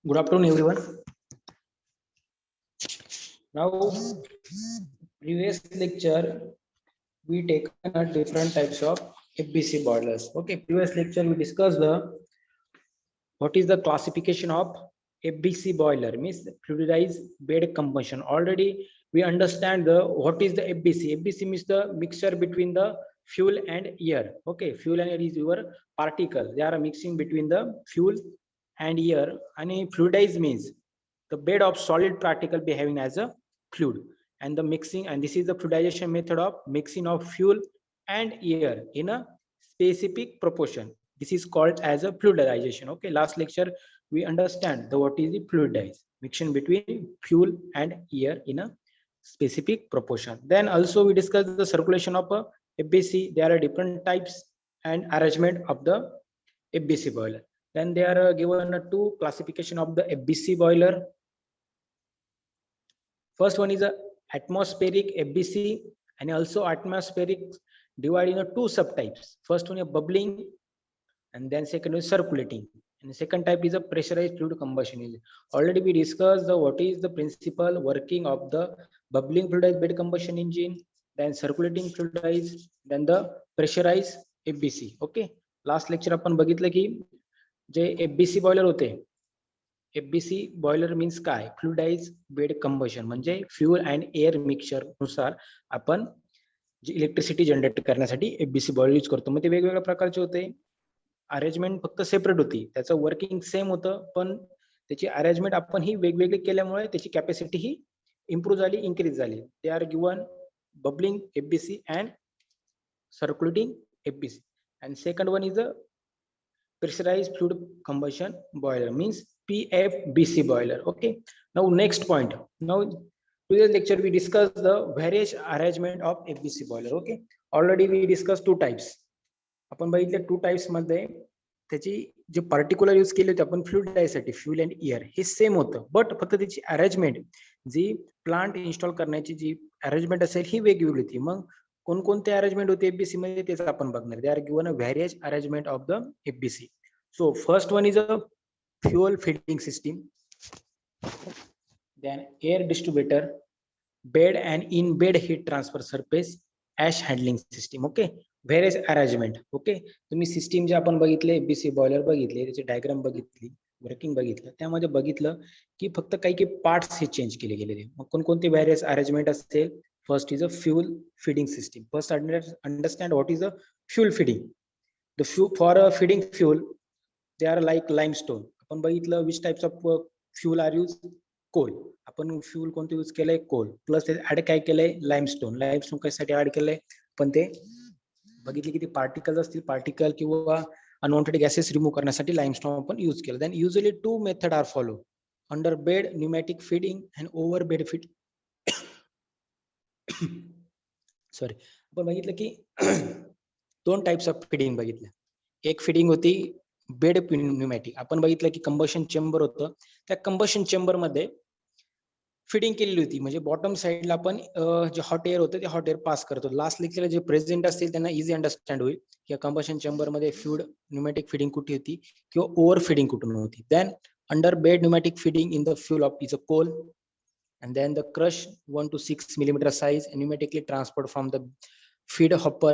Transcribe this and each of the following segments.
Good afternoon, everyone. Now, previous lecture we taken a different types of FBC boilers. Okay, previous lecture we discussed the what is the classification of FBC boiler means fluidized bed combustion. Already we understand the what is the FBC. FBC means the mixture between the fuel and air. Okay, fuel and air is your particle. They are mixing between the fuel and air. And fluidized means the bed of solid particle behaving as a fluid, and the mixing, and this is the fluidization method of mixing of fuel and air in a specific proportion. This is called as a fluidization. Okay, last lecture we understand the what is the fluidize mixing between fuel and air in a specific proportion. Then also we discussed the circulation of a FBC. There are different types and arrangement of the FBC boiler. Then there are given two classification of the FBC boiler. First one is a atmospheric FBC, and also atmospheric divided into two subtypes. First one is bubbling, and then second is circulating. And the second type is a pressurized fluid combustion. Already we discussed the what is the principal working of the bubbling fluidized bed combustion engine, then circulating fluidized, then the pressurized FBC. Okay, last lecture आपण बघितलं की जे FBC boiler होते, FBC boiler means काय, फ्लुइडाइज bed combustion, म्हणजे fuel and air mixture नुसार आपण जी electricity generate करण्यासाठी FBC बॉयलर यूज करतो. मग ते वेगवेगळ्या प्रकारचे होते. अरेंजमेंट फक्त सेपरेट होती, त्याचं वर्किंग सेम होतं, पण त्याची अरेंजमेंट आपण ही वेगवेगळी केल्यामुळे त्याची कॅपॅसिटी ही इम्प्रूव्ह झाली, इन्क्रीज झाली. दे are given bubbling FBC and circulating FBC. And second one is a pressurized fluid combustion boiler means PFBC boiler. Okay, now next point. Now previous lecture we discussed the various arrangement of FBC boiler. Okay, already we discussed two types. आपण बघितले two types मध्ये त्याची जे particular use केले होते आपण फ्लुइडाइजसाठी fuel and air हे same होतं, बट फक्त त्याची अरेंजमेंट जी प्लांट इन्स्टॉल करण्याची जी अरेंजमेंट असेल ही वेगवेगळी होती. मग कोणकोणते अरेंजमेंट होते FBC मध्ये त्याचं आपण बघणार. They are given a various arrangement of the FBC. So first one is a fuel feeding system, then air distributor, bed and in bed heat transfer surface, ash handling system. Okay, various arrangement. Okay, तुम्ही system जे आपण बघितले FBC boiler बघितले, त्याची diagram बघितली, working बघितलं, त्यामध्ये बघितलं की फक्त काही पार्ट्स हे चेंज केले गेलेले. मग कोणकोणते व्हेरियस अरेंजमेंट असेल. First is a fuel feeding system. First understand what is a fuel feeding. The fuel for a feeding fuel, they are like limestone. आपण बघितलं which types of fuel are used. Coal. आपण fuel कोणतं use केलंय, coal. Plus ते add काय केलंय, limestone. Limestone कशासाठी add केलंय, पण ते बघितले किती पार्टिकल्स असतील, पार्टिकल किंवा अनवॉन्टेड गॅसेस रिमूव्ह करण्यासाठी लाइमस्टोन आपण यूज केलं. Then usually two method are follow, under bed pneumatic feeding and over bed feed. Sorry, आपण बघितलं की दोन टाइप्स ऑफ फिडिंग बघितलं. एक फिडिंग होती बेड न्यूमॅटिक. आपण बघितलं की कंबशन चेंबर होतं, त्या कंबशन चेंबर मध्ये फिडिंग केलेली होती, म्हणजे बॉटम साईडला आपण जे हॉट एअर होतं ते हॉट एअर पास करतो. लास्ट लेक्चरला जे प्रेझेंट असतील त्यांना इझी अंडरस्टँड होईल की कंबशन चेंबर मध्ये फ्लुइड न्यूमॅटिक फिडिंग कुठे होती किंवा ओव्हर फिडिंग कुठून होती. Then under bed pneumatic feeding in the fuel of is a coal, and then the crush 1 to 6 millimeter size pneumatically transferred from the feed hopper.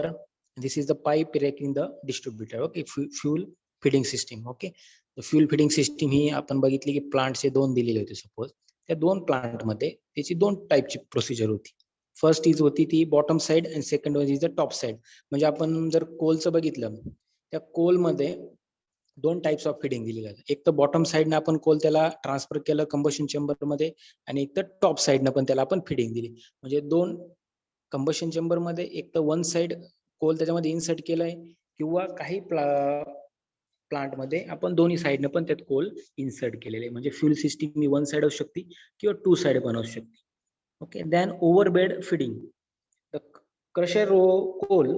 This is the pipe directing the distributor. Okay, fuel feeding system. Okay, the fuel feeding system ही आपण बघितली की प्लांटचे दोन दिलेले होते. Suppose त्या दोन plant मध्ये त्याची दोन टाइपची प्रोसिजर होती. फर्स्ट इज होती ती bottom side and second one is the top side. म्हणजे आपण जर कोलचं बघितलं, त्या कोल मध्ये दोन टाइप्स ऑफ फिडिंग दिली जाते. एक तर बॉटम साइडने आपण कोल त्याला ट्रान्सफर केलं कंबशन चेंबर मध्ये, आणि एक तर टॉप साइडने पण त्याला आपण फिडिंग दिली. म्हणजे दोन कंबशन चेंबर मध्ये एक तर वन साइड कोल त्याच्यामध्ये इन्सर्ट केलंय, किंवा काही प्लांट मध्ये आपण दोन्ही साइडने पण त्यात कोल इन्सर्ट केलेले. म्हणजे फ्यूल सिस्टीम ही वन साइड असू शकते किंवा टू साइड पण असू शकते. Okay, then over bed feeding. The crusher coal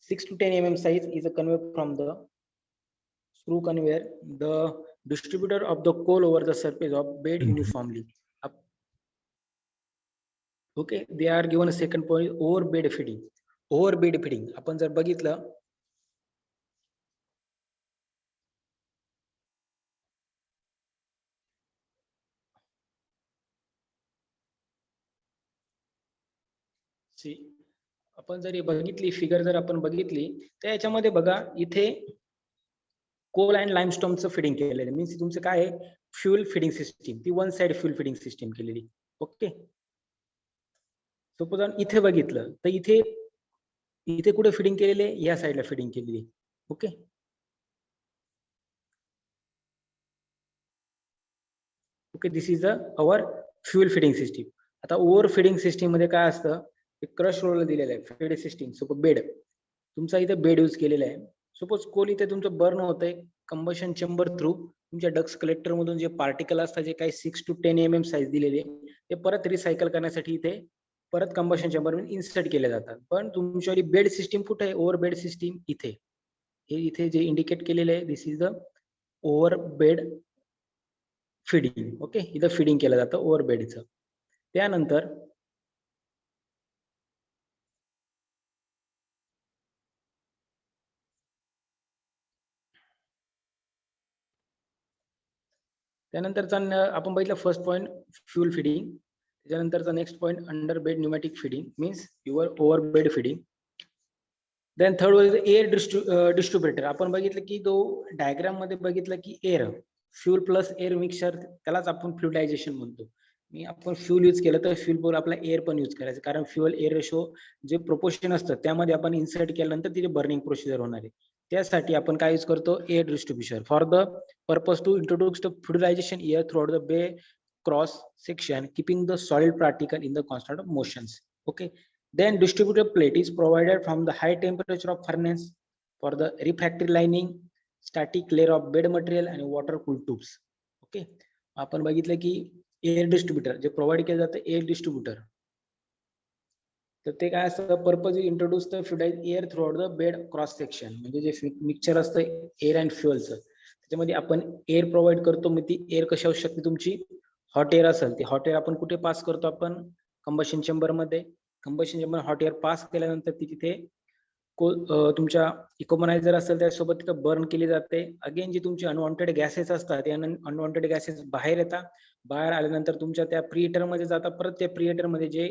6 to 10 mm size is a convey from the screw conveyor, the distributor of the coal over the surface of bed uniformly. Okay, they are given a second point, over bed feeding. Over bed feeding आपण जर बघितलं, C आपण जर बघितली figure जर आपण बघितली तर याच्यामध्ये बघा इथे कोल अँड लाईमस्टोनचं फिडिंग केलेलं मीन्स तुमचं काय आहे फ्युल फिडिंग सिस्टीम ती one side fuel feeding system केलेली. ओके सपोज इथे बघितलं तर इथे इथे कुठे फिडिंग केलेले या साईडला फिडिंग केलेली. Okay okay this is our fuel feeding system. आता ओव्हर फिडिंग सिस्टीम मध्ये काय असतं क्रश रोल दिलेलं आहे फीड सिस्टीम. सपोज बेड तुमचा इथे बेड यूज केलेला आहे. सपोज कोल इथे तुमचं बर्न होतंय कंबशन चेंबर थ्रू तुमच्या डक्स कलेक्टर मधून जे पार्टिकल असतात जे काही 6 to 10 mm साईज दिलेले ते परत रिसायकल करण्यासाठी इथे परत कंबशन चेंबर मध्ये इन्सर्ट केले जातात. पण तुमच्यावाली बेड सिस्टीम कुठे आहे ओव्हर बेड सिस्टीम इथे हे इथे जे इंडिकेट केलेलं आहे this is the over bed feeding. Okay इथं फिडिंग केलं जातं ओव्हर बेडचं. त्यानंतर त्यानंतरचा आपण बघितलं फर्स्ट पॉईंट फ्युल फिडिंग. त्याच्यानंतरचा next point under bed pneumatic feeding means your over bed feeding. Then third was air distributor. आपण बघितलं की तो डायग्राम मध्ये बघितलं की air fuel plus air mixture त्यालाच आपण फ्लुइडायझेशन म्हणतो. मी आपण फ्युल यूज केलं तर फ्युल बरोबर आपला एअर पण यूज करायचं कारण फ्युअल एअर रेशो जे प्रोपोर्शन असतं त्यामध्ये आपण इन्सर्ट केल्यानंतर तिथे बर्निंग प्रोसिजर होणार आहे. त्यासाठी आपण काय यूज करतो air distribution for the purpose to introduce the fluidization air throughout the bed cross section keeping the solid particle in the constant of motions. Okay then distributor plate is provided from the high temperature of furnace for the refractory lining, static layer of bed material and water cooled tubes. Okay आपण बघितलं की air distributor जे provide केलं जातं air distributor तर ते काय असतं purpose introduce the fluidize air throughout the bed cross section म्हणजे जे मिक्सचर असतं एअर अँड फ्युअलचं त्याच्यामध्ये आपण एअर प्रोव्हाइड करतो. मग ती एअर कशी असू शकते तुमची हॉट एअर असेल ती हॉट एअर आपण कुठे पास करतो आपण कंबशन चेंबर मध्ये. Combustion chamber hot air pass केल्यानंतर ती तिथे तुमच्या इकोमनायझर असेल त्यासोबत तिथं बर्न केली जाते. अगेन जे तुमचे अनवॉन्टेड गॅसेस असतात ते अनवॉन्टेड गॅसेस बाहेर येतात. बाहेर आल्यानंतर तुमच्या त्या प्रिएटर मध्ये जातात. परत त्या प्रिएटर मध्ये जे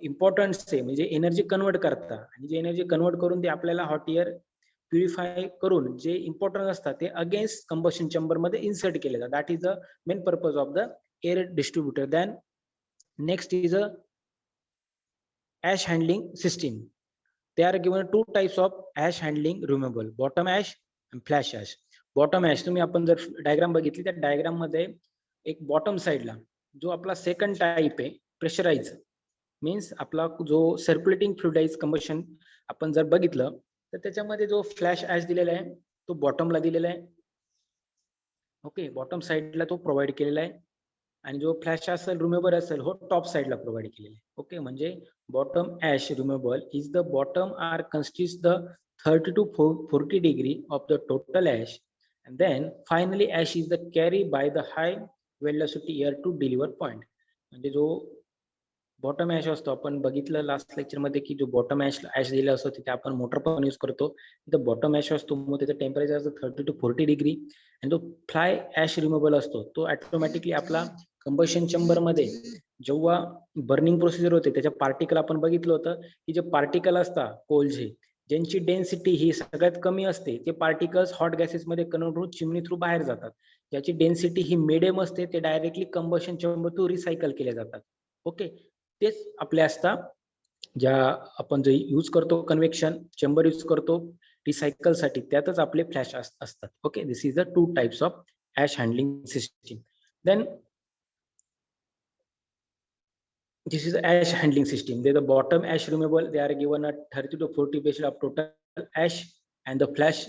इम्पॉर्टंट आहे म्हणजे एनर्जी कन्वर्ट करतात आणि जे एनर्जी कन्वर्ट करून ते आपल्याला हॉट एअर प्युरिफाय करून जे इम्पॉर्टंट असतात ते अगेन्स्ट कंबशन चेंबर मध्ये इन्सर्ट केले जातात. That is the main purpose of the air distributor. Then next is a ash handling system. They are given two types of ash handling removable, bottom ash and flash ash. Bottom ash तुम्ही आपण जर diagram बघितली त्या diagram मध्ये एक bottom साइडला जो आपला सेकंड टाइप आहे प्रेशराइज मीन्स आपला जो सर्क्युलेटिंग फ्लुइडाइज कंबशन आपण जर बघितलं तर त्याच्यामध्ये जो फ्लॅश ऍश दिलेला आहे तो बॉटमला दिलेला आहे. ओके बॉटम साइडला तो प्रोव्हाइड केलेला आहे आणि जो फ्लॅश असेल रिमूव्हर असेल हो टॉप साइडला प्रोव्हाइड केलेला आहे. ओके म्हणजे bottom ash removable is the bottom are consists the 30 to 40 degree of the total ash and then finally ash is the carry by the high velocity air to deliver point. म्हणजे जो bottom ash असतो आपण बघितलं last lecture मध्ये की जो bottom ash दिला असतो तिथे आपण मोटर पण यूज करतो. तिथे बॉटम ऍश असतो मग त्याचं टेम्परेचर असतं 30 to 40 डिग्री आणि जो फ्लाय ऍश रिमूव्हल असतो तो ऑटोमॅटिकली आपला कंबशन चेंबर मध्ये जेव्हा बर्निंग प्रोसिजर होते त्याच्या पार्टिकल आपण बघितलं होतं की जे पार्टिकल असतात कोलचे ज्यांची डेन्सिटी ही सगळ्यात कमी असते ते पार्टिकल्स हॉट गॅसेस मध्ये कन्वर्ट होऊन चिमणी थ्रू बाहेर जातात. ज्याची डेन्सिटी ही मिडियम असते ते directly combustion chamber through recycle केले जातात. ओके तेच आपले असतात ज्या आपण जे यूज करतो कन्व्हेक्शन चेंबर यूज करतो रिसायकल साठी त्यातच आपले फ्लॅश असतात. Okay this is the two types of ash handling system. Then this is ash handling system. They the bottom ash removable. They are given a 30 to 40% of total ash and the flash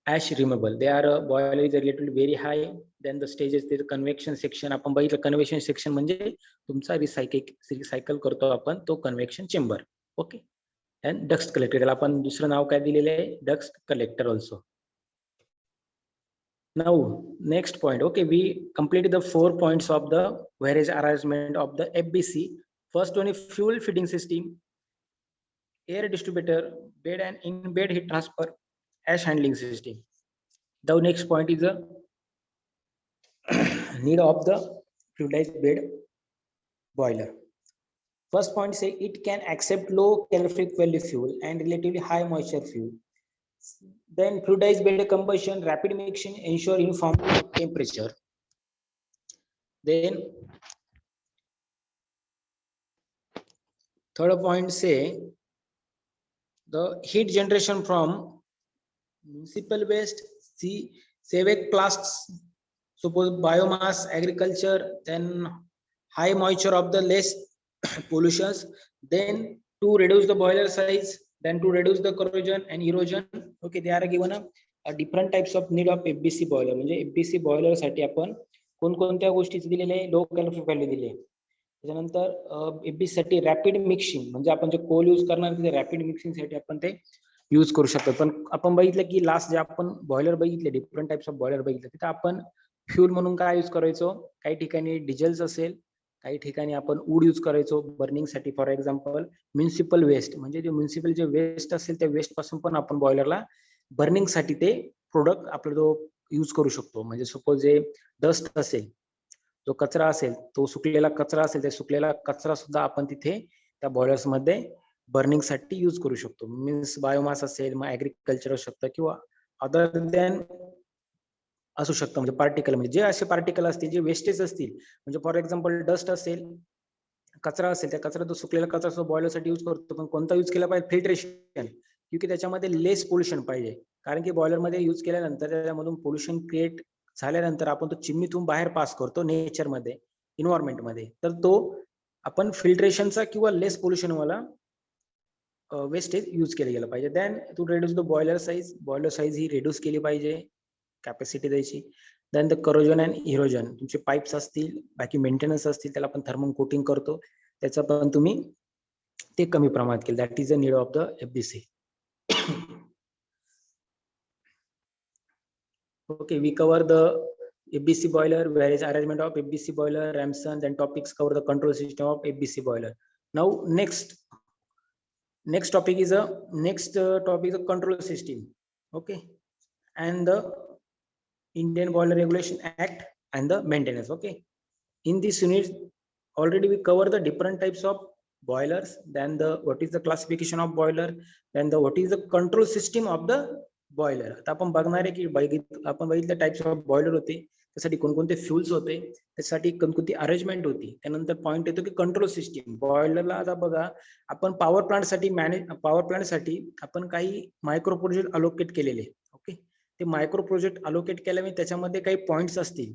ash removable. They are boiler is relatively very high. Then the stages there convection section. आपण बघितलं convection section म्हणजे तुमचा recycle करतो आपण तो convection chamber. Okay and duct collector त्याला आपण दुसरं नाव काय दिलेलं आहे duct collector also. Now next point. Okay, we completed the 4 points of the various arrangement of the FBC. First one is fuel feeding system, air distributor, bed and in bed heat transfer, ash handling system. The next point is the need of the fluidized bed boiler. First point say it can accept low calorific value fuel and relatively high moisture fuel. Then fluidized bed combustion, rapid mixing ensure uniformity of temperature. Then third point say the heat generation from municipal waste, sewage plasts, suppose biomass, agriculture, then high moisture of the less pollutions, then to reduce the boiler size, then to reduce the corrosion and erosion. Okay, they are given a different types of need of FBC boiler. म्हणजे FBC boiler साठी आपण कोणकोणत्या गोष्टीच दिलेले आहे, low कॅलरीफिक value दिले. त्याच्यानंतर FBC साठी रॅपिड मिक्सिंग म्हणजे आपण जे कोल यूज करणार ते रॅपिड मिक्सिंग साठी आपण ते यूज करू शकतो. पण आपण बघितलं की लास्ट जे आपण बॉयलर बघितले, डिफरंट टाइप्स ऑफ बॉयलर बघितले, तिथे आपण फ्यूल म्हणून काय यूज करायचो, काही ठिकाणी डिझेल्स असेल, काही ठिकाणी आपण वूड यूज करायचो बर्निंग साठी. फॉर एक्झाम्पल म्युनिसिपल वेस्ट म्हणजे जे म्युनिसिपल जे वेस्ट असेल त्या वेस्ट पासून पण आपण बॉयलरला बर्निंग साठी ते प्रोडक्ट आपला जो यूज करू शकतो. म्हणजे सपोज जे डस्ट असेल, जो कचरा असेल, तो सुकलेला कचरा असेल, त्या सुकलेला कचरा सुद्धा आपण तिथे त्या बॉयलर्स मध्ये बर्निंग साठी यूज करू शकतो. मीन्स बायोमास असेल, मग ऍग्रिकल्चर असू शकतं किंवा अदर दॅन असू शकतं. म्हणजे पार्टिकल म्हणजे जे असे पार्टिकल असतील जे वेस्टेज असतील, म्हणजे फॉर एक्झाम्पल डस्ट असेल, कचरा असेल, त्या कचरा तो सुकलेला कचरा सुद्धा बॉयलर साठी यूज करतो. पण कोणता यूज केला पाहिजे, फिल्ट्रेशन, क्योंकि त्याच्यामध्ये लेस पोल्युशन पाहिजे. कारण की बॉयलर मध्ये यूज केल्यानंतर त्याच्यामधून पोल्युशन क्रिएट झाल्यानंतर आपण तो चिमणीतून बाहेर पास करतो नेचर मध्ये, इन्व्हायरमेंट मध्ये, तर तो आपण फिल्ट्रेशनचा किंवा लेस पोल्युशन वाला वेस्टेज यूज केलं गेलं पाहिजे. Then to reduce the boiler size ही रिड्यूस केली पाहिजे, कॅपॅसिटी द्यायची. Then the corrosion and erosion, तुमचे पाईप्स असतील, बाकी मेंटेनन्स असतील, त्याला आपण थर्मल कोटिंग करतो, त्याचं पण तुम्ही ते कमी प्रमाणात केलं. That is the need of the FBC. Okay, we cover the FBC boiler, various arrangement of FBC boiler, Ramson, then topics cover the control system of FBC boiler. Now next topic is a control system. Okay, and the Indian Boiler Regulation Act and the maintenance. Okay, in this unit already we cover the different types of boilers, then the what is the classification of boiler, then the what is the control system of the boiler. आता आपण बघणार आहे की आपण बघितलं types of boiler होते, त्यासाठी कोणकोणते फ्युल्स होते, त्यासाठी कोणकोणती अरेंजमेंट होती. त्यानंतर पॉइंट येतो की कंट्रोल सिस्टीम बॉयलरला. आता बघा, आपण पॉवर प्लांट साठी आपण काही मायक्रो प्रोजेक्ट अलोकेट केलेले. ओके, ते मायक्रो प्रोजेक्ट अलोकेट केल्यामुळे त्याच्यामध्ये काही पॉइंट्स असतील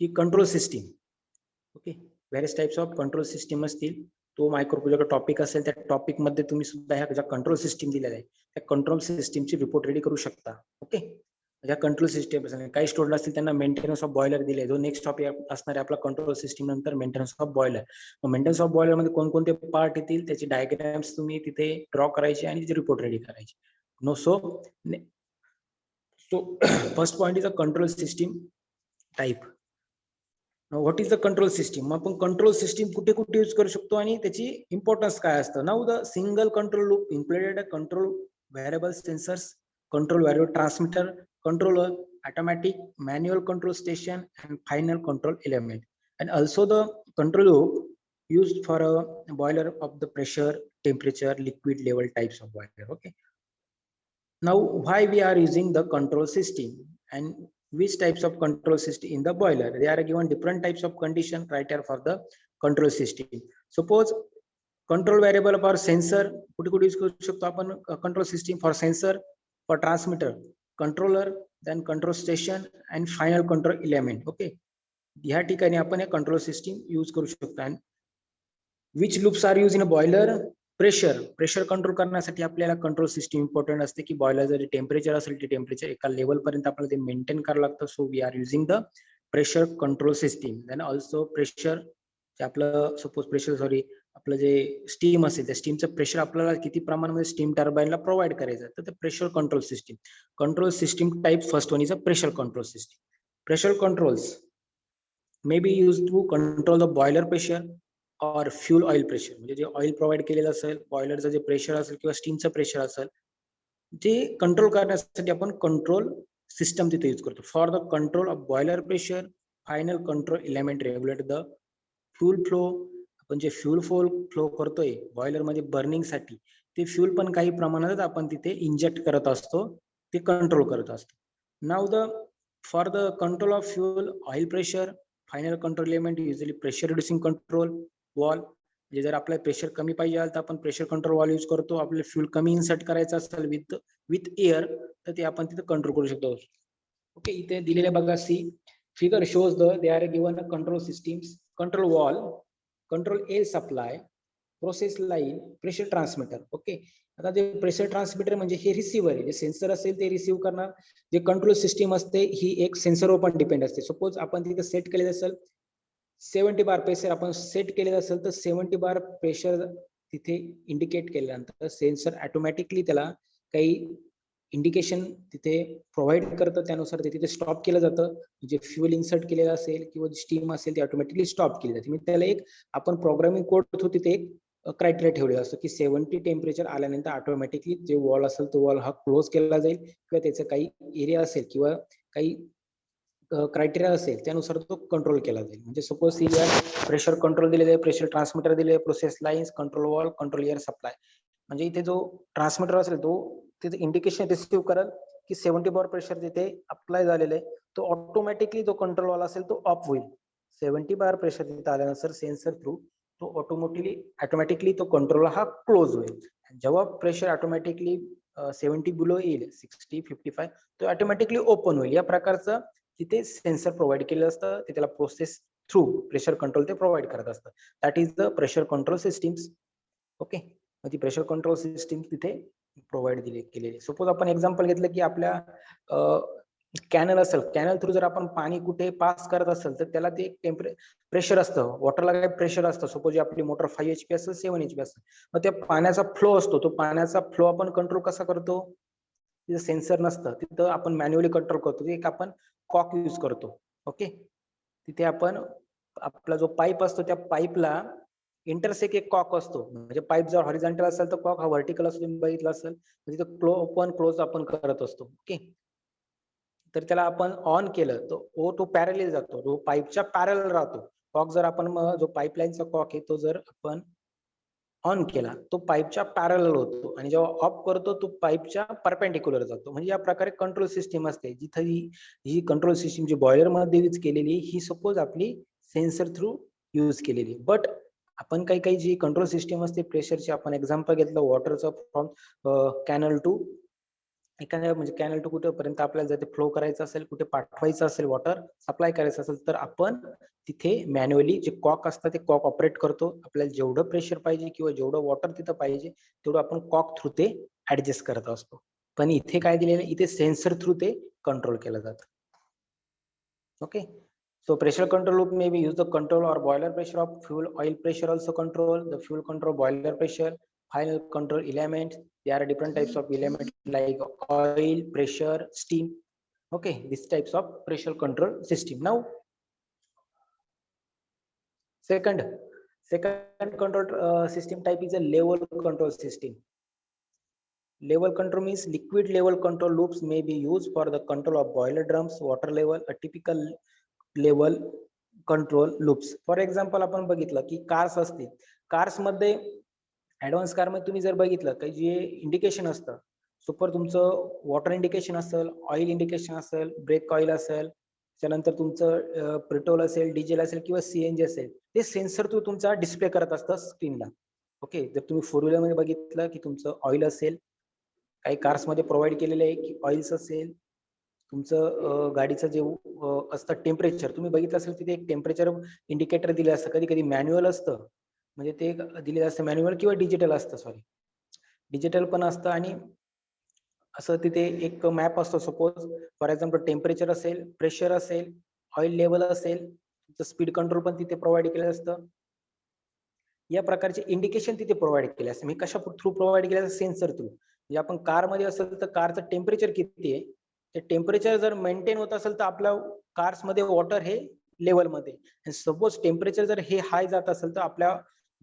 की control system. Okay, various types of control system असतील. तो मायक्रो प्रोजेक्ट टॉपिक असेल, त्या टॉपिक मध्ये तुम्ही सुद्धा ह्या ज्या कंट्रोल सिस्टीम दिलेल्या आहे त्या कंट्रोल सिस्टीमची रिपोर्ट रेडी करू शकता. ओके, ज्या कंट्रोल सिस्टीम काही स्टुडंट असतील त्यांना मेंटेनन्स ऑफ बॉयलर दिले, जो नेक्स्ट टॉपिक असणार आहे आपला कंट्रोल सिस्टीम नंतर maintenance of boiler. Maintenance of boiler मध्ये कोणकोणते पार्ट येतील त्याची डायग्राम्स तुम्ही तिथे ड्रॉ करायची आणि तिची रिपोर्ट रेडी करायची. No so first point is a control system type. What is the control system. आपण कंट्रोल सिस्टीम कुठे कुठे यूज करू शकतो आणि त्याची इम्पॉर्टन्स काय असतं. Now the single control loop included control variable sensors, control variable transmitter, controller, automatic, manual control station, and final control element. And also the control loop used for a boiler of the pressure, temperature, liquid level types of boiler. Okay, now why we are using the control system and which types of control system in the boiler. They are given different types of condition criteria for the control system. Suppose control variable for sensor, कुठे use करू शकतो आपण control system for sensor, for transmitter, controller, then control station and final control element. Okay, ह्या ठिकाणी आपण control system use करू शकतो. आणि which loops are use in a boiler. Pressure control करण्यासाठी आपल्याला कंट्रोल सिस्टीम इम्पॉर्टंट असते की बॉयलर जर टेम्परेचर असेल ते टेम्परेचर एका लेवल पर्यंत आपल्याला ते मेंटेन करावं लागतं. So we are using the pressure control system. Then also pressure आपलं सपोज आपलं जे स्टीम असेल त्या स्टीमचं प्रेशर आपल्याला किती प्रमाणामध्ये स्टीम टर्बाईनला प्रोव्हाइड करायचं तर ते pressure control system. Control system type first one is a pressure control system. Pressure controls may be use to control the boiler pressure और फ्यूल ऑइल प्रेशर. म्हणजे जे ऑइल प्रोव्हाइड केलेलं असेल, बॉयलरचं जे प्रेशर असेल किंवा स्टीमचं प्रेशर असेल, ते कंट्रोल करण्यासाठी आपण कंट्रोल सिस्टम तिथे यूज करतो. For the control of boiler pressure, final control element regulate the fuel flow, आपण जे फ्यूल फ्लो करतोय बॉयलर मध्ये बर्निंग साठी, ते फ्यूल पण काही प्रमाणात आपण तिथे इंजेक्ट करत असतो, ते कंट्रोल करत असतो. Now for the control of fuel oil pressure, final control element usually pressure reducing control wall. म्हणजे जर आपल्याला प्रेशर कमी पाहिजे तर आपण प्रेशर कंट्रोल वॉल यूज करतो. आपल्याला फ्यूल कमी इन्सर्ट करायचं असेल विथ एअर तर ते आपण तिथे कंट्रोल करू शकतो. ओके, इथे दिलेले बघा see figure shows they are given control systems, control valve, control air supply, process line, pressure transmitter. Okay, आता जे प्रेशर ट्रान्समीटर म्हणजे हे रिसिव्हर आहे, जे सेन्सर असेल ते रिसिव्ह करणार. जे कंट्रोल सिस्टीम असते ही एक सेन्सरवर पण डिपेंड असते. सपोज आपण तिथे सेट केलेलं असेल 70 बार प्रेशर, आपण सेट केलेलं असेल तर 70 बार प्रेशर तिथे इंडिकेट केल्यानंतर सेन्सर ऑटोमॅटिकली त्याला काही इंडिकेशन तिथे प्रोव्हाइड करतं, त्यानुसार ते तिथे स्टॉप केलं जातं. जे फ्यूल इन्सर्ट केलेलं असेल किंवा स्टीम असेल ते ऑटोमॅटिकली स्टॉप केली जाते. म्हणजे त्याला एक आपण प्रोग्रामिंग कोड थ्रू तिथे एक क्रायटेरिया ठेवलेला असतो की 70 टेम्परेचर आल्यानंतर ऑटोमॅटिकली जे वॉल असेल तो वॉल हा क्लोज केला जाईल, किंवा त्याचं काही एरिया असेल किंवा काही क्रायटेरिया असेल त्यानुसार तो कंट्रोल केला जाईल. म्हणजे सपोज प्रेशर कंट्रोल दिलेले आहे, प्रेशर ट्रान्समीटर दिले, process lines, control valve, control air supply. म्हणजे इथे जो ट्रान्समीटर असेल तो तिथे इंडिकेशन रिसिव्ह करेल की 70 बार प्रेशर तिथे अप्लाय झालेलं आहे, तो ऑटोमॅटिकली जो कंट्रोल वाला असेल तो ऑफ होईल. 70 बार प्रेशर तिथे आल्यानंतर सेन्सर थ्रू तो ऑटोमॅटिकली तो कंट्रोल हा क्लोज होईल. जेव्हा प्रेशर ऑटोमॅटिकली 70 बिलो येईल, 60, 55, तो ऑटोमॅटिकली ओपन होईल. या प्रकारचं तिथे सेन्सर प्रोव्हाइड केलेलं असतं, ते त्याला प्रोसेस थ्रू प्रेशर कंट्रोल ते प्रोव्हाइड करत असतं. That is the pressure control systems. Okay, मग ती प्रेशर कंट्रोल सिस्टीम तिथे प्रोव्हाइड केलेली. सपोज आपण एक्झाम्पल घेतलं की आपल्या कॅनल असेल, कॅनल थ्रू जर आपण पाणी कुठे पास करत असेल तर त्याला ते प्रेशर असतं, वॉटरला काही प्रेशर असतं. सपोज आपली मोटर 5 HP असेल, 7 HP असेल, मग त्या पाण्याचा फ्लो असतो, तो पाण्याचा फ्लो आपण कंट्रोल कसा करतो? तिथं सेन्सर नसतं, तिथं आपण मॅन्युअली कंट्रोल करतो. एक आपण कॉक यूज करतो. ओके, तिथे आपण आपला जो पाईप असतो त्या पाईपला इंटरसेक एक कॉक असतो. म्हणजे पाईप जर हॉरिझॉन्टल असेल तर कॉक हा व्हर्टिकल असतो, तुम्ही बघितलं असेल. म्हणजे तो ओपन क्लोज आपण करत असतो. ओके, तर त्याला आपण ऑन केलं तर तो पॅरलल जातो, तो पाईपच्या पॅरलल राहतो. कॉक जर आपण जो पाईपलाईनचा कॉक आहे तो जर आपण ऑन केला तो पाईपच्या पॅरलल होतो, आणि जेव्हा ऑफ करतो तो पाईपच्या परपेंडिक्युलर जातो. म्हणजे या प्रकारे कंट्रोल सिस्टीम असते. जिथं ही कंट्रोल सिस्टीम जी बॉयलर मध्ये यूज केलेली ही सपोज आपली सेन्सर थ्रू यूज केलेली. बट आपण काही जी कंट्रोल सिस्टीम असते प्रेशरची, आपण एक्झाम्पल घेतलं वॉटरचं फ्रॉम कॅनल टू एखाद्या, म्हणजे कॅनल टू कुठेपर्यंत आपल्याला जर ते फ्लो करायचं असेल, कुठे पाठवायचं असेल, वॉटर सप्लाय करायचं असेल, तर आपण तिथे मॅन्युअली जे कॉक असतात ते कॉक ऑपरेट करतो. आपल्याला जेवढं प्रेशर पाहिजे किंवा जेवढं वॉटर तिथं पाहिजे तेवढं आपण कॉक थ्रू ते ऍडजस्ट करत असतो. पण इथे काय दिलेलं आहे, इथे सेन्सर थ्रू ते कंट्रोल केलं जातं. Okay, so pressure control loop may be used to control or boiler pressure of fuel, oil pressure also control, the fuel control boiler pressure, final control element. There are different types of element like oil, pressure, steam. Okay, these types of pressure control system. Now second control system type is a level control system. Level control means liquid level control loops may be used for the control of boiler drums, water level. A typical level control loops. For example आपण बघितलं की cars असतील, cars मध्ये advance car मध्ये तुम्ही जर बघितलं तर जे इंडिकेशन असतं, सुपर तुमचं वॉटर इंडिकेशन असेल, ऑइल इंडिकेशन असेल, ब्रेक ऑइल असेल, त्यानंतर तुमचं पेट्रोल असेल, डिझेल असेल किंवा सीएनजी असेल, ते सेन्सर थ्रू तुमचा डिस्प्ले करत असतं स्क्रीनला. ओके, जर तुम्ही फोर व्हीलर मध्ये बघितलं की तुमचं ऑइल असेल, काही कार्स मध्ये प्रोव्हाइड केलेलं आहे की ऑइल्स असेल, तुमचं गाडीचं जे असतं टेम्परेचर, तुम्ही बघितलं असेल तिथे एक टेम्परेचर इंडिकेटर दिलं असतं. कधी कधी मॅन्युअल असतं, म्हणजे ते दिलेलं असतं मॅन्युअल किंवा डिजिटल असतं, सॉरी डिजिटल पण असतं. आणि असं तिथे एक मॅप असतो. सपोज फॉर एक्झाम्पल टेम्परेचर असेल, प्रेशर असेल, ऑइल लेवल असेल, स्पीड कंट्रोल पण तिथे प्रोव्हाइड केलेलं असतं. या प्रकारचे इंडिकेशन तिथे प्रोव्हाइड केले असते. मी कशा थ्रू प्रोव्हाइड केलं असतं? Sensor through. म्हणजे आपण कार मध्ये असेल तर कारचं टेम्परेचर किती आहे, ते टेम्परेचर जर मेंटेन होत असेल तर आपल्या कार्स मध्ये वॉटर हे लेवल मध्ये, आणि सपोज टेम्परेचर जर हे हाय जात असेल तर आपल्या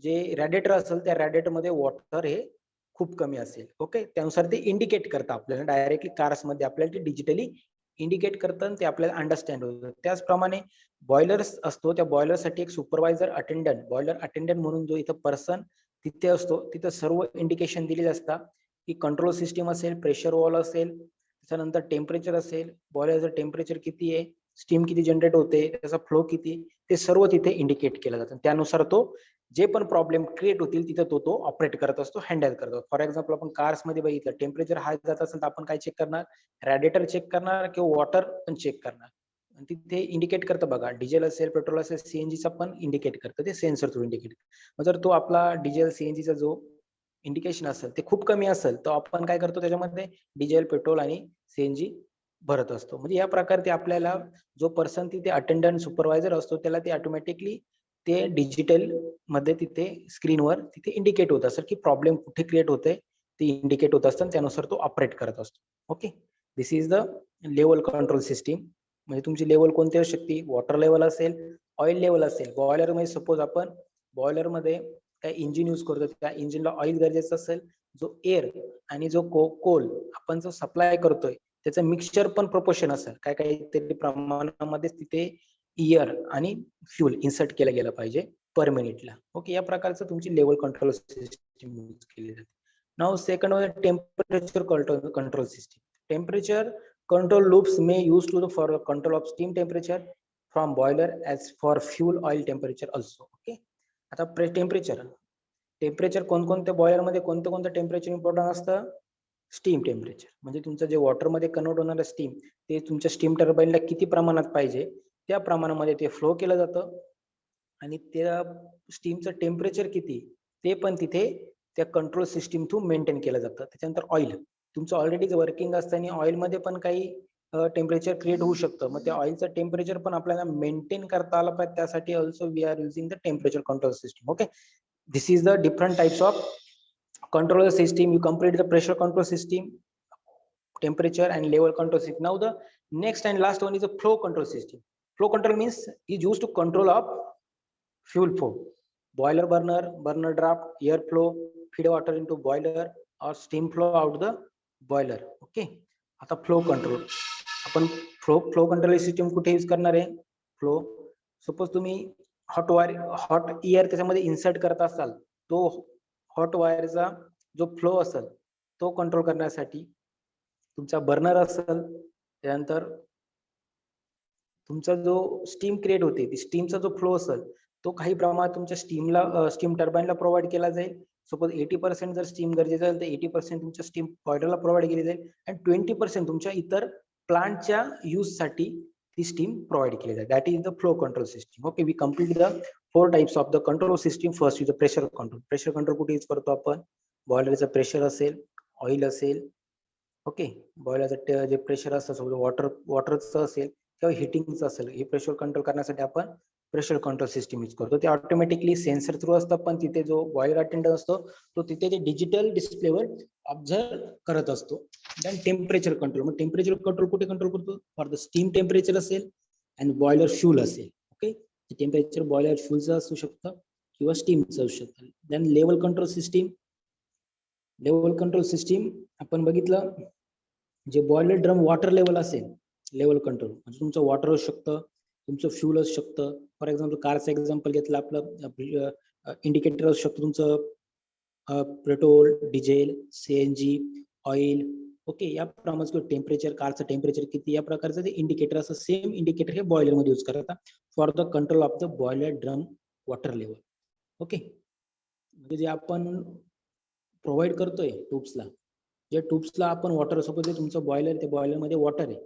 जे रॅडिएटर असेल त्या रॅडिएटर मध्ये वॉटर हे खूप कमी असेल. ओके, त्यानुसार ते इंडिकेट करतं आपल्याला डायरेक्टली कार्स मध्ये, आपल्याला ते डिजिटली इंडिकेट करतं आणि ते आपल्याला अंडरस्टँड होतं. त्याचप्रमाणे बॉयलर्स असतो, त्या बॉयलरसाठी एक सुपरवायझर अटेंडंट, बॉयलर अटेंडंट म्हणून जो इथं पर्सन तिथे असतो, तिथं सर्व इंडिकेशन दिलेले असतात की कंट्रोल सिस्टीम असेल, प्रेशर वॉल असेल, त्याच्यानंतर टेम्परेचर असेल, बॉयलरचं टेम्परेचर किती आहे, स्टीम किती जनरेट होते, त्याचा फ्लो किती, ते सर्व तिथे इंडिकेट केलं जातं. त्यानुसार तो जे पण प्रॉब्लेम क्रिएट होतील तिथे तो ऑपरेट करत असतो, हँडल करतो. फॉर एक्झाम्पल आपण कार्स मध्ये बघितलं, टेम्परेचर हाय जात असेल तर आपण काय चेक करणार, रॅडिएटर चेक करणार किंवा वॉटर पण चेक करणार. आणि तिथे इंडिकेट करतं बघा, डिझेल असेल, पेट्रोल असेल, सीएनजीचा पण इंडिकेट करतं, ते सेन्सर थ्रू इंडिकेट. मग जर तो आपला डिझेल सीएनजीचा जो इंडिकेशन असेल ते खूप कमी असेल तर आपण काय करतो, त्याच्यामध्ये डिझेल, पेट्रोल आणि सीएनजी भरत असतो. म्हणजे या प्रकारे ते आपल्याला जो पर्सन तिथे अटेंडंट सुपरवायझर असतो त्याला ते ऑटोमॅटिकली ते डिजिटल मध्ये तिथे स्क्रीनवर तिथे इंडिकेट होत असेल की प्रॉब्लेम कुठे क्रिएट होते, ते इंडिकेट होत असतं, त्यानुसार तो ऑपरेट करत असतो. Okay, this is the level control system. म्हणजे तुमची लेवल कोणती असू शकते, वॉटर लेवल असेल, ऑइल लेवल असेल. बॉयलर मध्ये सपोज आपण बॉयलर मध्ये काय इंजिन यूज करतो, त्या इंजिनला ऑइल गरजेचं असेल, जो एअर आणि जो कोल आपण जो सप्लाय करतोय त्याचं मिक्सचर पण प्रोपोर्शन असेल, काय काहीतरी प्रमाणामध्ये तिथे एअर आणि फ्यूल इन्सर्ट केलं गेलं पाहिजे पर मिनिटला. ओके, या प्रकारचं तुमची लेवल कंट्रोल सिस्टीम यूज केली जाते. Now second one, temperature control system. Temperature control loops may used to the for control of steam temperature from boiler as for fuel oil temperature also. Okay, आता temperature कोणकोणत्या boiler मध्ये कोणतं कोणतं temperature important असतं, steam temperature. म्हणजे तुमचं जे water मध्ये कन्वर्ट होणारं स्टीम ते तुमच्या स्टीम टर्बाईनला किती प्रमाणात पाहिजे त्या प्रमाणामध्ये ते फ्लो केलं जातं, आणि त्या स्टीमचं टेम्परेचर किती ते पण तिथे त्या कंट्रोल सिस्टीम थ्रू मेंटेन केलं जातं. त्याच्यानंतर ऑइल तुमचं ऑलरेडी वर्किंग असतं आणि ऑइलमध्ये पण काही टेम्परेचर क्रिएट होऊ शकतं, मग त्या ऑइलचं टेम्परेचर पण आपल्याला मेंटेन करता आलं पाहिजे, त्यासाठी also we are using the temperature control system. Okay, this is the different types of control system. You complete the pressure control system, temperature and level control system. Now the next and last one is a flow control system. Flow control means is used to control of fuel flow, boiler burner draft, air flow, feed water into boiler or steam flow out the boiler. Okay, आता flow control आपण flow control system कुठे use करणार आहे, flow suppose तुम्ही hot air त्याच्यामध्ये insert करत असाल, तो हॉट वायरचा जो फ्लो असेल तो कंट्रोल करण्यासाठी तुमचा बर्नर असेल, त्यानंतर तुमचा जो स्टीम क्रिएट होते स्टीमचा जो फ्लो असेल तो काही प्रमाणात तुमच्या स्टीम टर्बाईनला प्रोव्हाइड केला जाईल. सपोज 80% जर स्टीम गरजेचं असेल तर 80% तुमच्या स्टीम बॉयलरला प्रोव्हाइड केली जाईल आणि 20% तुमच्या इतर प्लांटच्या यूज साठी ती स्टीम प्रोव्हाइड केली जाईल. That is the flow control system. Okay, we complete the 4 types of the control system. First is the pressure control. Pressure control कुठे यूज करतो आपण, बॉयलरचं प्रेशर असेल, ऑइल असेल. ओके, बॉयलरचं जे प्रेशर असतं सपोज वॉटरचं असेल किंवा हिटिंगचं असेल, हे प्रेशर कंट्रोल करण्यासाठी आपण प्रेशर कंट्रोल सिस्टीम यूज करतो. ते ऑटोमॅटिकली सेन्सर थ्रू असतं, पण तिथे जो बॉयलर अटेंडंट असतो तो तिथे ते डिजिटल डिस्प्लेवर ऑब्झर्व करत असतो. Then temperature control. मग टेम्परेचर कंट्रोल कुठे कंट्रोल करतो, फॉर द स्टीम टेम्परेचर असेल आणि बॉयलर फ्यूल असेल. ओके, टेम्परेचर बॉयलर फ्यूलचं असू शकतं किंवा स्टीमचं असू शकतं. Then level control system. Level control system आपण बघितलं, जे बॉयलर ड्रम वॉटर लेवल असेल, लेवल कंट्रोल म्हणजे तुमचं वॉटर असू शकतं, तुमचं फ्यूल असू शकतं. फॉर एक्झाम्पल कारचं एक्झाम्पल घेतलं, आपलं इंडिकेटर असू शकतं तुमचं petrol, diesel, CNG, oil. Okay, या प्रमाणे टेम्परेचर, कारचं टेम्परेचर किती, या प्रकारचं ते इंडिकेटर असं सेम इंडिकेटर हे बॉयलर मध्ये यूज करतात for the control of the boiler drum water level. Okay, म्हणजे जे आपण प्रोव्हाइड करतोय ट्यूब्सला, जे ट्यूब्सला आपण वॉटर, सपोज तुमचं बॉयलर, त्या बॉयलर मध्ये वॉटर आहे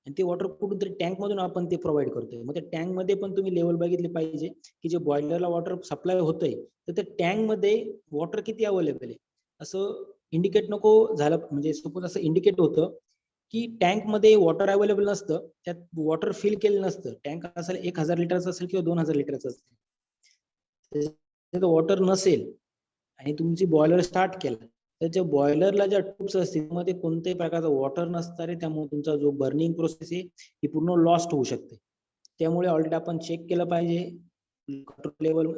आणि ते वॉटर कुठून तरी टँक मधून आपण ते प्रोव्हाइड करतोय. मग त्या टँक मध्ये पण तुम्ही लेवल बघितली पाहिजे की जे बॉयलरला वॉटर सप्लाय होतंय तर त्या टँक मध्ये वॉटर किती अवेलेबल आहे, असं इंडिकेट नको झालं. म्हणजे सपोज असं इंडिकेट होतं की टँक मध्ये वॉटर अवेलेबल नसतं, त्यात वॉटर फिल केलं नसतं, टँक असेल 1000 लिटरचं असेल किंवा 2000 लिटरचं असेल, वॉटर नसेल आणि तुमची बॉयलर स्टार्ट केला तर त्या बॉयलरला ज्या ट्यूब्स असतील मध्ये कोणत्याही प्रकारचं वॉटर नसणार आहे, त्यामुळे तुमचा जो बर्निंग प्रोसेस आहे ही पूर्ण लॉस्ट होऊ शकते. त्यामुळे ऑलरेडी आपण चेक केलं पाहिजे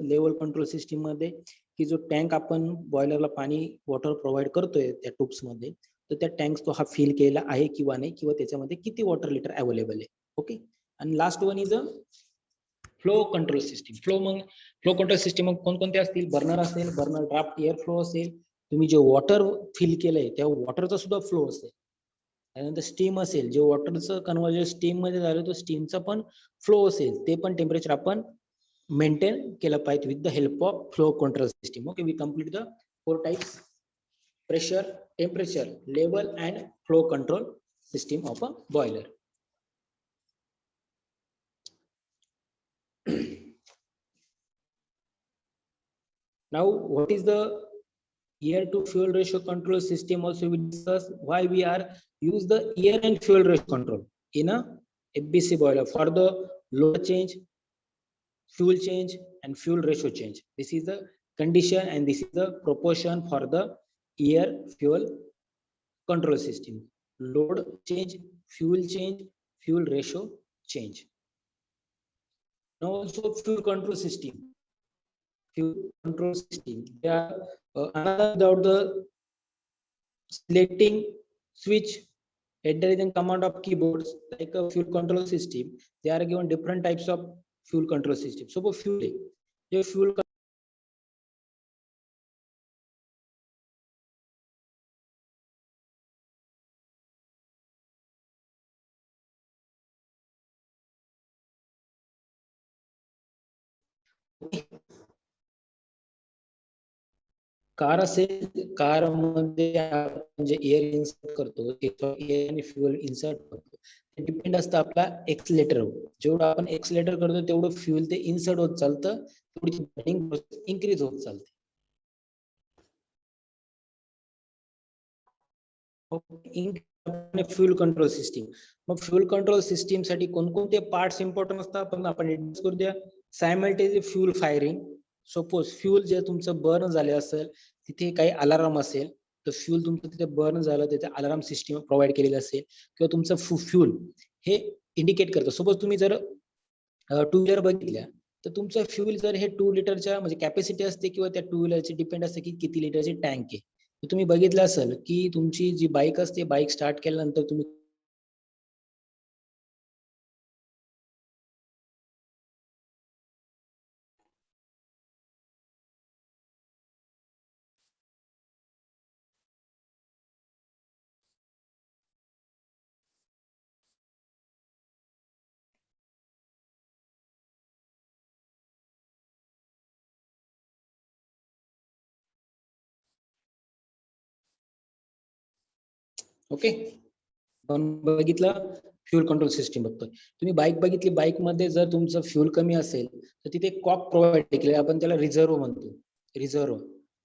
लेवल कंट्रोल सिस्टीम मध्ये की जो टँक आपण बॉयलरला पाणी वॉटर प्रोव्हाइड करतोय त्या ट्यूब्स मध्ये, तर त्या टँक्स तो हा फिल केलेला आहे किंवा नाही, किंवा त्याच्यामध्ये किती वॉटर लिटर अवेलेबल आहे. ओके. आणि last one is a flow control system. Flow control system मग कोणकोणते असतील? बर्नर असेल, बर्नर ड्राफ्ट एअर फ्लो असेल, तुम्ही जे वॉटर फिल केलंय त्या वॉटरचा सुद्धा फ्लो असेल, त्यानंतर स्टीम असेल, जे वॉटरचं कन्व्हर्जन स्टीम मध्ये झालं तो स्टीमचा पण फ्लो असेल, ते पण टेम्परेचर आपण मेंटेन केलं पाहिजे with the help of flow control system. Okay, we complete the 4 types: pressure, temperature, level and flow control system of a boiler. Now, what is the air to fuel ratio control system? Also, we discuss why we are use the air and fuel ratio control in a FBC boiler for the load change, fuel change, and fuel ratio change. This is the condition and this is the proportion for the air fuel control system: load change, fuel ratio change. Now also fuel control system. They are another without the selecting switch, entering command of keyboards like a fuel control system. They are given different types of fuel control system. So for fuel car असेल, car मध्ये आपण जे air insert करतो, air आणि fuel insert करतो, ते depend असतं आपला एक्सलेटर. जेवढं आपण एक्सलेटर करतो तेवढं फ्युएल ते इन्सर्ट होत चालतं, तेवढी बर्निंग प्रोसेस इन्क्रीज होत चालते. Fuel control system. मग फ्युएल कंट्रोल सिस्टीम साठी कोणकोणते पार्ट्स इम्पॉर्टंट असतात आपण डिस्कस करू द्या. Simultaneous fuel firing. Suppose fuel जे तुमचं बर्न झाले असेल, तिथे काही अलार्म असेल, तर फ्युएल तुमचं तिथे बर्न झालं, त्याचे अलार्म सिस्टीम प्रोव्हाइड केलेली असेल, किंवा तुमचं फ्युएल हे इंडिकेट करतं. सपोज तुम्ही जर 2 व्हीलर बघितल्या, तर तुमचं फ्युएल जर हे 2 लिटरच्या म्हणजे कॅपॅसिटी असते, किंवा त्या 2 व्हीलरची डिपेंड असते की किती लिटरची टँक आहे. तुम्ही बघितलं असेल की तुमची जी बाईक असते, बाईक स्टार्ट केल्यानंतर तुम्ही ओके बघितलं फ्युएल कंट्रोल सिस्टीम बघतोय. तुम्ही बाईक बघितली, बाईक मध्ये जर तुमचं फ्युएल कमी असेल तर तिथे कॉक प्रोव्हाइड केले, आपण त्याला रिझर्व्ह म्हणतो.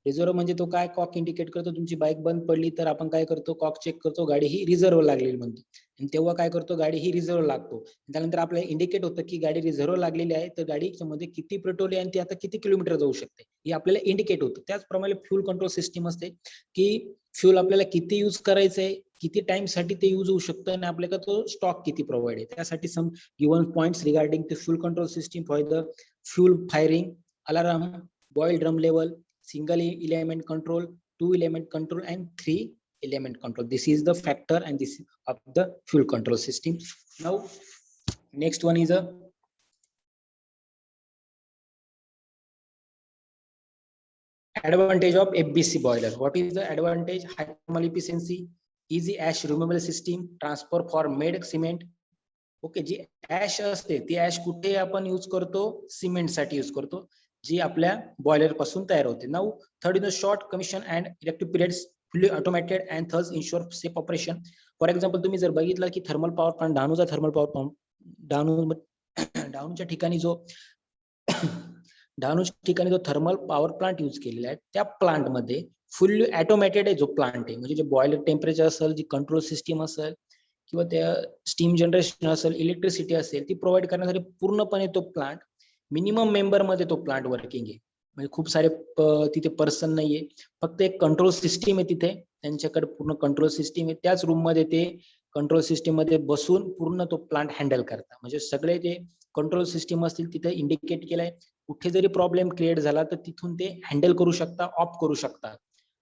रिझर्व्ह म्हणजे तो काय, कॉक इंडिकेट करतो. तुमची बाईक बंद पडली तर आपण काय करतो, कॉक चेक करतो, गाडी ही रिझर्व्ह लागलेली म्हणतो, आणि तेव्हा काय करतो, गाडी ही रिझर्व्ह लागतो. त्यानंतर आपल्याला इंडिकेट होतं की गाडी रिझर्व्ह लागलेली आहे, तर गाडीच्या मध्ये किती पेट्रोल आहे आणि ती आता किती किलोमीटर जाऊ शकते हे आपल्याला इंडिकेट होतं. त्याचप्रमाणे फ्युएल कंट्रोल सिस्टीम असते की फ्युएल आपल्याला किती यूज करायचंय, किती टाइम साठी ते यूज होऊ शकतं, आणि आपल्याला तो स्टॉक किती प्रोव्हाइड आहे. त्यासाठी some given points regarding the fuel control system for the fuel firing, alarm, boil drum level, single element control, 2 element control, and 3 element control. This is the factor and this is of the fuel control system. Now next one is a advantage of FBC boiler. What is the advantage? High thermal efficiency, easy ash removal system, transfer for made cement. Okay, जी ash असते ती ash कुठे आपण use करतो, cement साठी use करतो, जी आपल्या boiler पासून तयार होते. Now third is short commission and electric periods, fully automated and thus ensure safe operation. For example तुम्ही जर बघितलं की थर्मल पॉवर प्लांट, डहाणूचा थर्मल पॉवर प्लांट, डहाणूच्या ठिकाणी जो थर्मल पॉवर प्लांट यूज केलेला आहे, त्या प्लांट मध्ये फुल्ली ऑटोमॅटेड आहे जो प्लांट आहे, म्हणजे जे बॉयलर टेम्परेचर असेल, जी कंट्रोल सिस्टीम असेल, किंवा त्या स्टीम जनरेशन असेल, इलेक्ट्रिसिटी असेल, ती प्रोव्हाइड करण्यासाठी पूर्णपणे तो प्लांट मिनिमम मेंबर मध्ये तो प्लांट वर्किंग आहे. म्हणजे खूप सारे तिथे पर्सन नाहीये, फक्त एक कंट्रोल सिस्टीम आहे तिथे, त्यांच्याकडे पूर्ण कंट्रोल सिस्टीम आहे. त्याच रूम मध्ये ते कंट्रोल सिस्टीम मध्ये बसून पूर्ण तो प्लांट हँडल करतात. म्हणजे सगळे ते कंट्रोल सिस्टीम असतील तिथे इंडिकेट केलंय, कुठे जरी प्रॉब्लेम क्रिएट झाला तर तिथून ते हँडल करू शकता, ऑफ करू शकतात,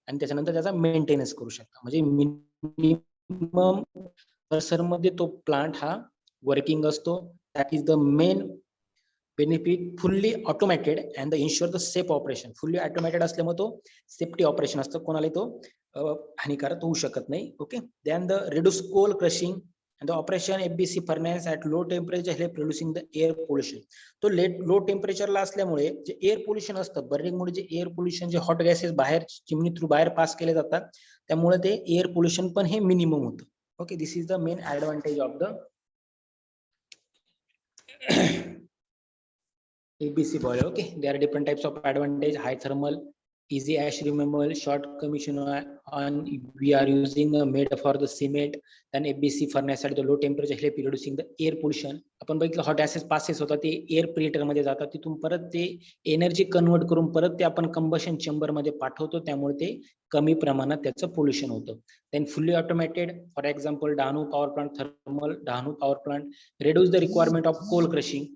आणि त्याच्यानंतर त्याचा मेंटेनन्स करू शकता. म्हणजे मिनिमम मध्ये तो प्लांट हा वर्किंग असतो. That is the main benefit. Fully automated and the insure the safe operation. Fully automated असल्यामुळे तो सेफ्टी ऑपरेशन असतं, कोणाला तो हानिकारक होऊ शकत नाही. Okay. Then the reduce coal crushing and the operation FBC furnace at low temperature help reducing the air pollution. तो लो टेम्परेचरला असल्यामुळे जे एअर पोल्युशन असतं, बर्निंग मुळे जे एअर पोल्युशन, जे हॉट गॅसेस बाहेर चिमनी थ्रू बाहेर पास केले जातात, त्यामुळे ते एअर पोल्युशन पण हे मिनिमम होतं. Okay. This is the main advantage of the FBC boiler. Okay, there are different types of advantage: high thermal, easy ash removal, short commission on we are using made for the cement. Then FBC furnace at the low temperature help reducing the air pollution. आपण बघितलं hot gases passes होतात ते air प्रिएटर मध्ये जातात, तिथून परत ते energy convert करून परत ते आपण कंबशन चेंबर मध्ये पाठवतो, त्यामुळे ते कमी प्रमाणात त्याचं पोल्युशन होतं. Then fully automated, for example Dahanu power plant, thermal Dahanu power plant, reduce the requirement of coal crushing.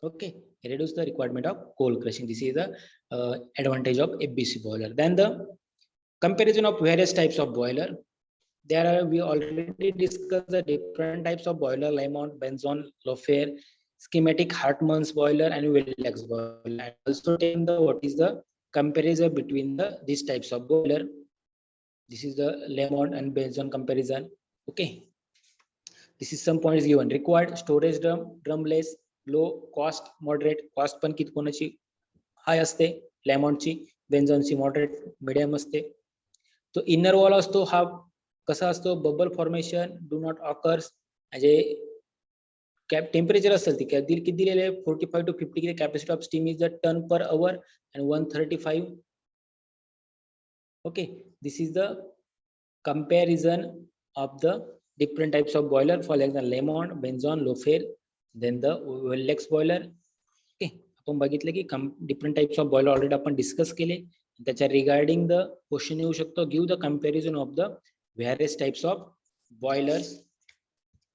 Okay, reduce the requirement of coal crushing. This is the advantage of FBC boiler. Then the comparison of various types of boiler. There are, we already discussed the different types of boiler: Lamont, Benzon, Lofer, schematic, Hartmann's boiler, and Wildex boiler. And also taken the what is the comparison between these types of boiler. This is the Lamont and Benzon comparison. Okay, this is some points given. Required storage drum, drumless, low cost, moderate. Cost पण किती कोणाची हाय असते, लेमॉनची. बेन्झॉनची moderate medium असते. तो inner wall असतो हा कसा असतो, bubble formation, do not occurs. म्हणजे टेम्परेचर असेल ती किती दिलेले 45 to 50 capacity of steam is the ton per hour and 135. Okay. This is the comparison of the different types of boiler. For example Lamont, Benson, Loeffler. Then the Wildex boiler. Okay, आपण बघितलं की different types of boiler already आपण discuss केले. त्याच्या regarding the question येऊ शकतो, give the comparison of the various types of boilers.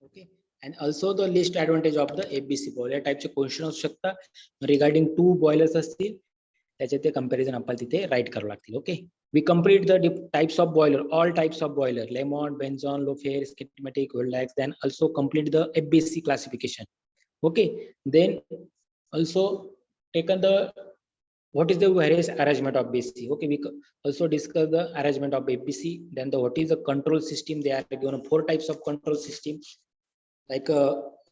Okay. And also the list advantage of the FBC boiler टाइपचे question असू शकतात. रिगार्डिंग 2 बॉयलर्स असतील त्याचे ते कंपॅरिझन आपल्याला तिथे राईट करावं लागतील. Okay. We complete the types of boiler, all types of boiler: Lamont, Benzon, Lofer, schematic, Wildex. Then also complete the FBC classification. Okay. Then also taken the what is the various arrangement of BC. Okay, we also discuss the arrangement of FBC. Then the what is the control system. They are given 4 types of control system, like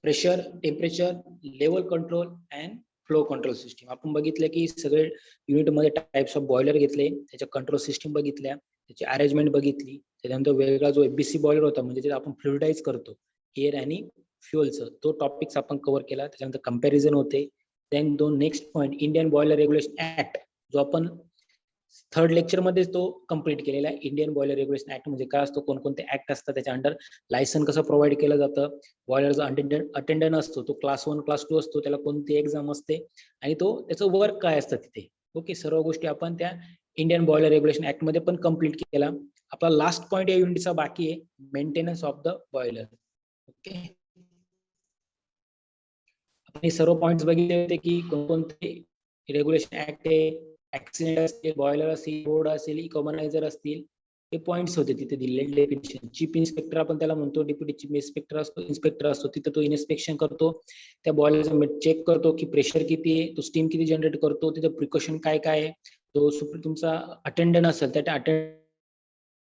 pressure, temperature, level control and flow control system. आपण बघितलं की सगळे unit मध्ये types of boiler घेतले, त्याच्या control system बघितल्या, त्याची arrangement बघितली. त्यानंतर वेगळा जो FBC बॉयलर होता म्हणजे जे आपण फ्लुइडाइज करतो एअर आणि फ्युएलचं, तो टॉपिक्स आपण कव्हर केला. त्याच्यानंतर कंपॅरिझन होते. Then next point Indian boiler regulation act, जो आपण 3rd लेक्चर मध्ये तो कंप्लीट केलेला आहे. इंडियन बॉयलर रेग्युलेशन ऍक्ट म्हणजे काय असतो, कोणकोणते ऍक्ट असतात, त्याच्या अंडर लायसन कसं प्रोव्हाइड केलं जातं, बॉयलरचा अटेंडंट असतो तो क्लास 1 क्लास 2 असतो, त्याला कोणती एक्झाम असते आणि तो त्याचं वर्क काय असतं तिथे. ओके. सर्व गोष्टी आपण त्या इंडियन बॉयलर रेग्युलेशन ऍक्ट मध्ये पण कंप्लीट केला. आपला लास्ट पॉईंट या युनिटचा बाकी आहे, maintenance of the boiler. Okay. आपण हे सर्व पॉइंट्स बघितले होते की कोणकोणते रेग्युलेशन ऍक्ट आहे, ऍक्सिडेंट असतील, बॉयलर असेल, बोर्ड असेल, इकॉमनायझर असतील, हे पॉइंट्स होते तिथे दिलेले. डेफिनिशन, चीफ इन्स्पेक्टर आपण त्याला म्हणतो, डेप्युटी चीफ इन्स्पेक्टर असतो तिथे तो इन्स्पेक्शन करतो, त्या बॉयलरचं चेक करतो की प्रेशर किती आहे, तो स्टीम किती जनरेट करतो, तिथे प्रिकॉशन काय काय आहे. तो तुमचा अटेंडंट असेल त्या